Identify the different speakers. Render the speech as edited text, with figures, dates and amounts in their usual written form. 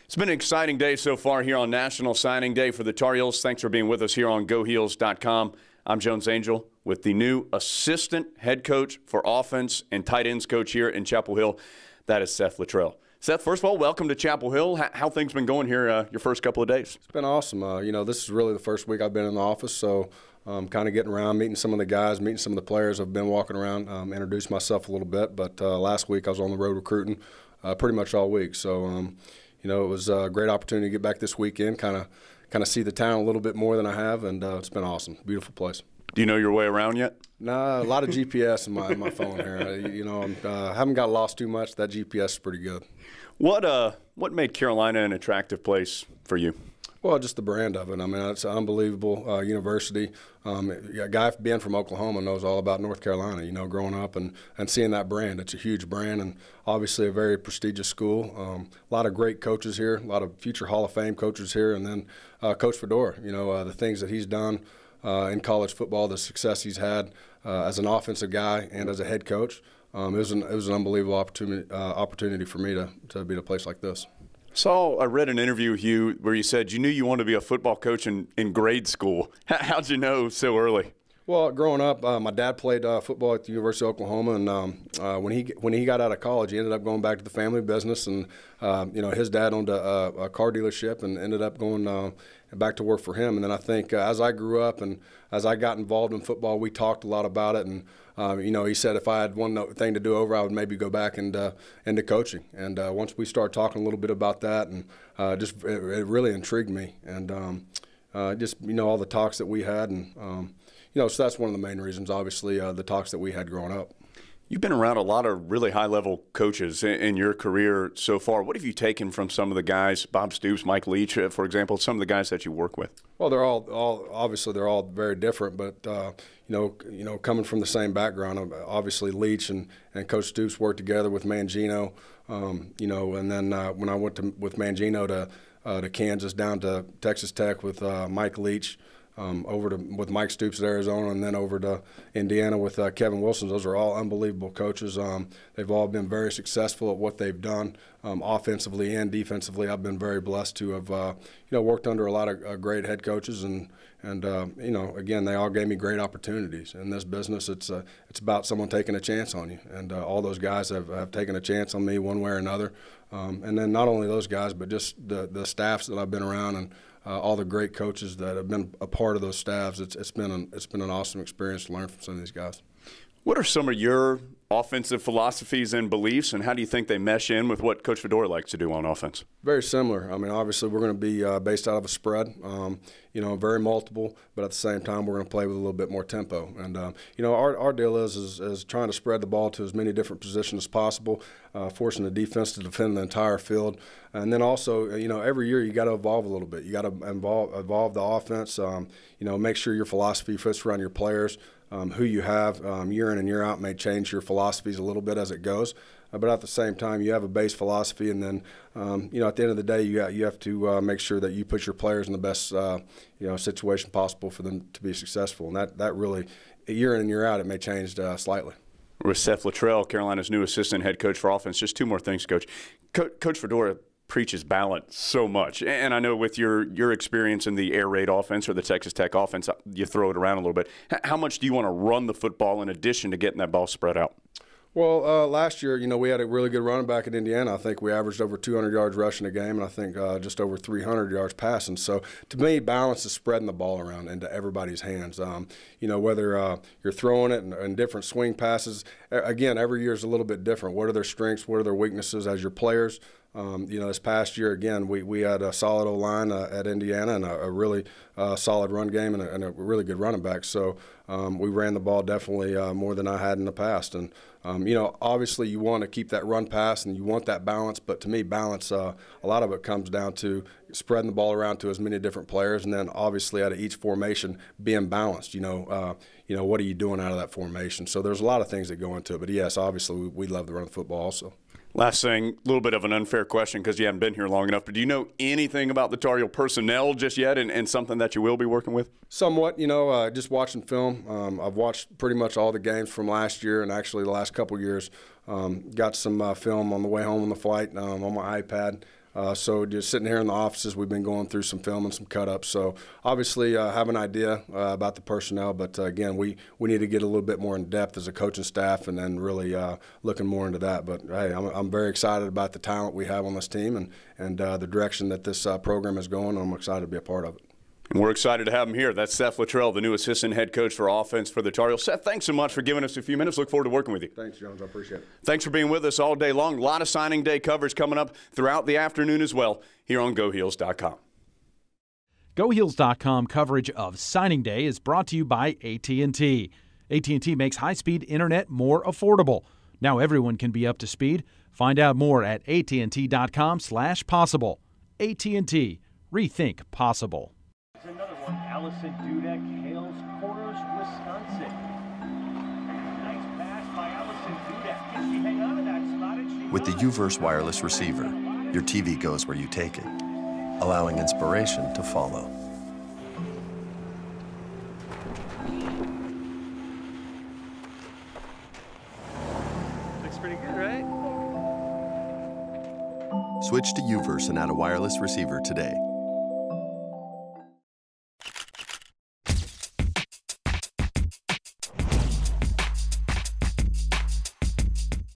Speaker 1: It's been an exciting day so far here on National Signing Day for the Tar Heels. Thanks for being with us here on GoHeels.com. I'm Jones Angel with the new assistant head coach for offense and tight ends coach here in Chapel Hill. That is Seth Littrell. Seth, first of all, welcome to Chapel Hill. How things been going here your first couple of days?
Speaker 2: It's been awesome. This is really the first week I've been in the office, so kind of getting around, meeting some of the guys, meeting some of the players. I've been walking around, introduced myself a little bit, but last week I was on the road recruiting pretty much all week. So, it was a great opportunity to get back this weekend, kind of see the town a little bit more than I have, and it's been awesome. Beautiful place.
Speaker 1: Do you know your way around yet?
Speaker 2: Nah, a lot of GPS in my phone here. I haven't got lost too much. That GPS is pretty good.
Speaker 1: What made Carolina an attractive place for you? Well,
Speaker 2: just the brand of it. I mean, it's an unbelievable university. A guy being from Oklahoma knows all about North Carolina, growing up and seeing that brand. It's a huge brand and obviously a very prestigious school. A lot of great coaches here, a lot of future Hall of Fame coaches here, and then Coach Fedora, the things that he's done in college football, the success he's had as an offensive guy and as a head coach. It was an unbelievable opportunity for me to be at a place like this.
Speaker 1: I read an interview with you where you said you knew you wanted to be a football coach in grade school. How'd you know so early?
Speaker 2: Well, growing up, my dad played football at the University of Oklahoma, and when he got out of college, he ended up going back to the family business, and his dad owned a car dealership, and ended up going back to work for him. And then I think as I grew up and as I got involved in football, we talked a lot about it, and he said if I had one thing to do over, I would maybe go back into coaching. And once we started talking a little bit about that, and it really intrigued me, and all the talks that we had, and so that's one of the main reasons, obviously, the talks that we had growing up.
Speaker 1: You've been around a lot of really high-level coaches in your career so far. What have you taken from some of the guys, Bob Stoops, Mike Leach, for example, some of the guys that you work with?
Speaker 2: Well, they're all obviously they're all very different, but coming from the same background, obviously Leach and Coach Stoops worked together with Mangino, and then when I went with Mangino to Kansas, down to Texas Tech with Mike Leach. With Mike Stoops at Arizona, and then over to Indiana with Kevin Wilson. Those are all unbelievable coaches. They've all been very successful at what they've done, offensively and defensively. I've been very blessed to have worked under a lot of great head coaches, and again, they all gave me great opportunities. In this business, it's about someone taking a chance on you, and all those guys have taken a chance on me one way or another. And then not only those guys, but just the staffs that I've been around, and all the great coaches that have been a part of those staffs. It's been an awesome experience to learn from some of these guys.
Speaker 1: What are some of your offensive philosophies and beliefs, and how do you think they mesh in with what Coach Fedora likes to do on offense?
Speaker 2: Very similar. I mean, obviously we're going to be based out of a spread, very multiple, but at the same time we're going to play with a little bit more tempo. And our deal is trying to spread the ball to as many different positions as possible, forcing the defense to defend the entire field. And then also, every year you got to evolve a little bit. You got to evolve the offense. Make sure your philosophy fits around your players. Who you have year in and year out may change your philosophies a little bit as it goes, but at the same time you have a base philosophy, and then at the end of the day you have to make sure that you put your players in the best situation possible for them to be successful, and that really year in and year out it may change slightly.
Speaker 1: With Seth Littrell, Carolina's new assistant head coach for offense. Just two more things, Coach. Coach Fedora preaches balance so much, and I know with your experience in the air raid offense or the Texas Tech offense, you throw it around a little bit. How much do you want to run the football in addition to getting that ball spread out?
Speaker 2: Well, last year, we had a really good running back at Indiana. I think we averaged over 200 yards rushing a game, and I think just over 300 yards passing. So, to me, balance is spreading the ball around into everybody's hands. Whether you're throwing it in different swing passes. Again, every year is a little bit different. What are their strengths? What are their weaknesses as your players? This past year, again, we had a solid O-line at Indiana, and a really solid run game, and a really good running back. So we ran the ball definitely more than I had in the past. And, obviously you want to keep that run pass, and you want that balance. But to me, balance, a lot of it comes down to spreading the ball around to as many different players, and then obviously out of each formation being balanced. What are you doing out of that formation? So there's a lot of things that go into it. But, yes, obviously we love to run the football also.
Speaker 1: Last thing, a little bit of an unfair question because you haven't been here long enough, but do you know anything about the Tar Heel personnel just yet, and something that you will be working with?
Speaker 2: Somewhat, just watching film. I've watched pretty much all the games from last year, and actually the last couple of years. Got some film on the way home on the flight on my iPad. So just sitting here in the offices, we've been going through some film and some cut-ups. So obviously have an idea about the personnel, but again, we need to get a little bit more in depth as a coaching staff and then really looking more into that. But hey, I'm very excited about the talent we have on this team and the direction that this program is going. I'm excited to be a part of it.
Speaker 1: And we're excited to have him here. That's Seth Littrell, the new assistant head coach for offense for the Tar Heels. Seth, thanks so much for giving us a few minutes. Look forward to working with you.
Speaker 2: Thanks, Jones. I appreciate it.
Speaker 1: Thanks for being with us all day long. A lot of signing day coverage coming up throughout the afternoon as well here on GoHeels.com.
Speaker 3: GoHeels.com coverage of signing day is brought to you by AT&T. AT&T makes high-speed internet more affordable. Now everyone can be up to speed. Find out more at AT&T.com/possible. AT&T. Rethink possible.
Speaker 4: Another one, Allison Dudek, Hales Corners, Wisconsin. Nice pass by Allison Dudek. Can she hang on to that spot?
Speaker 5: With the UVerse wireless receiver, your TV goes where you take it, allowing inspiration to follow.
Speaker 4: Looks pretty good, right?
Speaker 5: Switch to UVerse and add a wireless receiver today.